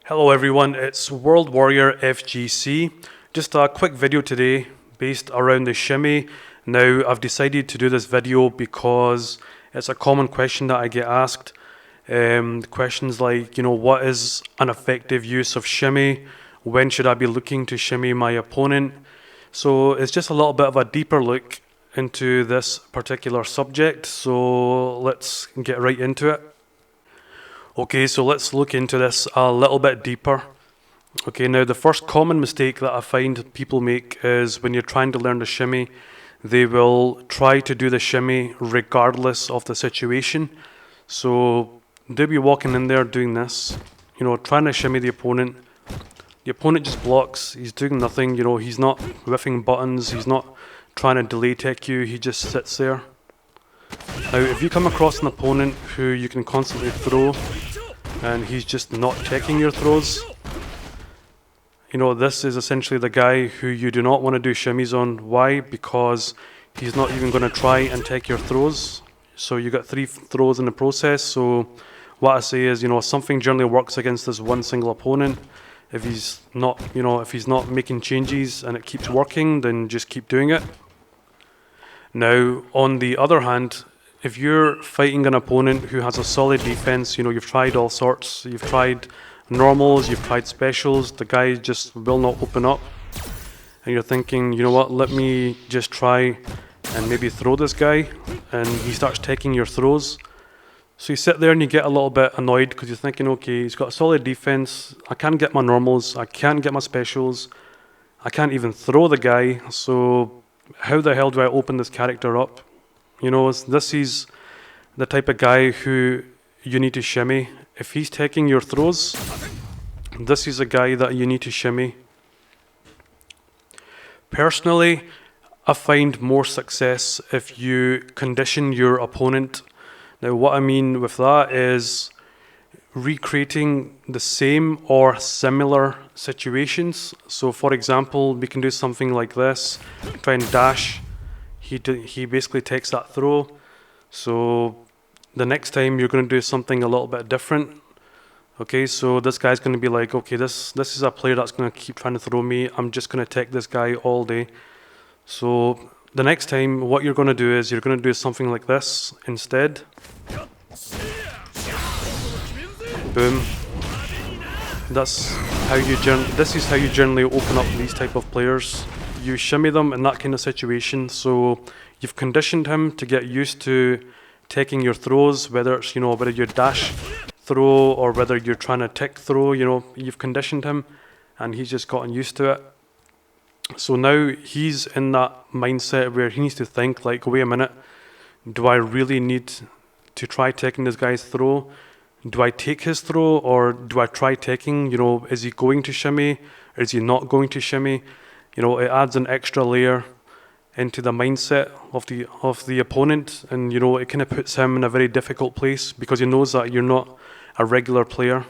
Hello everyone, it's World Warrior FGC. Just a quick video today based around the shimmy. Now I've decided to do this video because it's a common question that I get asked. Questions like, what is an effective use of shimmy? When should I be looking to shimmy my opponent? So it's just a little bit of a deeper look into this particular subject. So let's get right into it. Okay, so let's look into this a little bit deeper. Okay, now the first common mistake that I find people make is when you're trying to learn the shimmy, they will try to do the shimmy regardless of the situation. So they'll be walking in there doing this, trying to shimmy the opponent. The opponent just blocks, he's doing nothing, he's not whiffing buttons, he's not trying to delay tech you, he just sits there. Now, if you come across an opponent who you can constantly throw, and he's just not taking your throws, this is essentially the guy who you do not want to do shimmies on. Why? Because he's not even going to try and take your throws. So you got 3 throws in the process. So what I say is, something generally works against this one single opponent. If he's not, if he's not making changes and it keeps working, then just keep doing it. Now, on the other hand, if you're fighting an opponent who has a solid defense, you've tried all sorts, you've tried normals, you've tried specials, the guy just will not open up, and you're thinking, let me just try and maybe throw this guy, and he starts taking your throws. So you sit there and you get a little bit annoyed because you're thinking, okay, he's got a solid defense, I can't get my normals, I can't get my specials, I can't even throw the guy, so how the hell do I open this character up? This is the type of guy who you need to shimmy. If he's taking your throws, this is a guy that you need to shimmy. Personally, I find more success if you condition your opponent. Now, what I mean with that is recreating the same or similar situations. So, for example, we can do something like this, try and dash. He basically takes that throw. So the next time you're going to do something a little bit different. Okay, so this guy's going to be like, okay, this is a player that's going to keep trying to throw me. I'm just going to take this guy all day. So the next time, what you're going to do is you're going to do something like this instead. Boom. This is how you generally open up these type of players. You shimmy them in that kind of situation, so you've conditioned him to get used to taking your throws, whether it's whether you dash throw or whether you're trying to tick throw. You've conditioned him, and he's just gotten used to it. So now he's in that mindset where he needs to think like, wait a minute, do I really need to try taking this guy's throw? Do I take his throw or do I try taking? Is he going to shimmy? Or is he not going to shimmy? It adds an extra layer into the mindset of the opponent, and it kind of puts him in a very difficult place because he knows that you're not a regular player.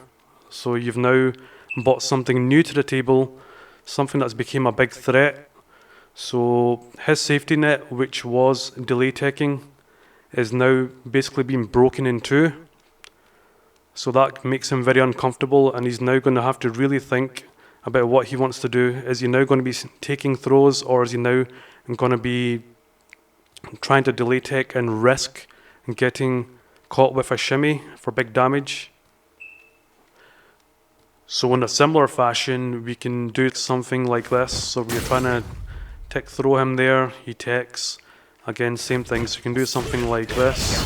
So you've now brought something new to the table, something that's become a big threat. So his safety net, which was delay taking, is now basically being broken in two. So that makes him very uncomfortable, and he's now going to have to really think about what he wants to do. Is he now going to be taking throws, or is he now going to be trying to delay tech and risk getting caught with a shimmy for big damage? So in a similar fashion, we can do something like this. So we're trying to tech throw him there, he techs. Again, same thing, so you can do something like this.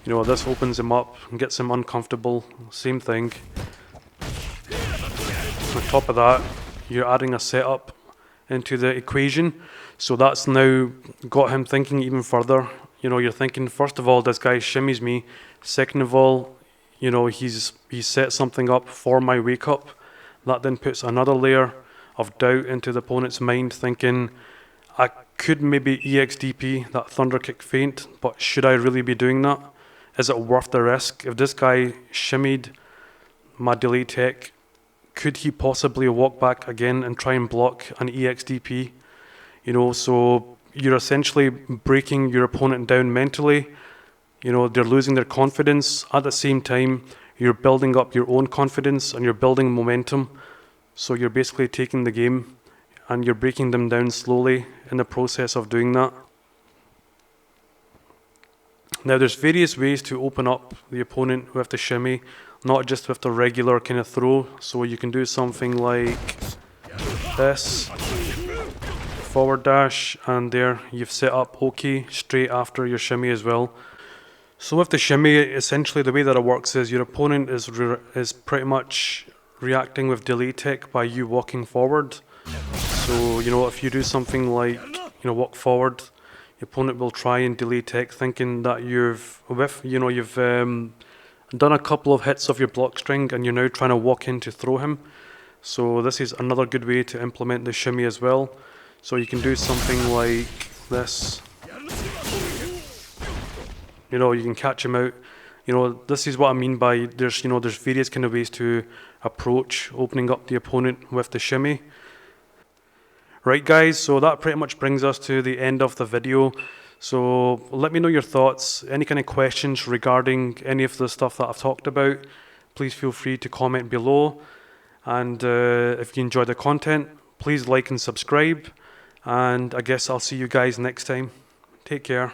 This opens him up and gets him uncomfortable, same thing. On top of that, you're adding a setup into the equation, so that's now got him thinking even further. You're thinking, first of all, this guy shimmies me. Second of all, he's set something up for my wake up. That then puts another layer of doubt into the opponent's mind, thinking, I could maybe EXDP that thunder kick feint, but should I really be doing that? Is it worth the risk? If this guy shimmied my delay tech, could he possibly walk back again and try and block an EXDP? So you're essentially breaking your opponent down mentally. They're losing their confidence. At the same time, you're building up your own confidence and you're building momentum. So you're basically taking the game and you're breaking them down slowly in the process of doing that. Now there's various ways to open up the opponent with the shimmy, not just with the regular kind of throw. So you can do something like this, forward dash, and there you've set up OK straight after your shimmy as well. So with the shimmy, essentially the way that it works is your opponent is pretty much reacting with delay tech by you walking forward. So, you know, if you do something like, you know, walk forward, your opponent will try and delay tech thinking that you've done a couple of hits of your block string and you're now trying to walk in to throw him. So this is another good way to implement the shimmy as well. So you can do something like this. You know, you can catch him out. You know, this is what I mean by there's various kind of ways to approach opening up the opponent with the shimmy. Right guys, so that pretty much brings us to the end of the video. So let me know your thoughts, any kind of questions regarding any of the stuff that I've talked about. Please feel free to comment below. And if you enjoy the content, please like and subscribe. And I guess I'll see you guys next time. Take care.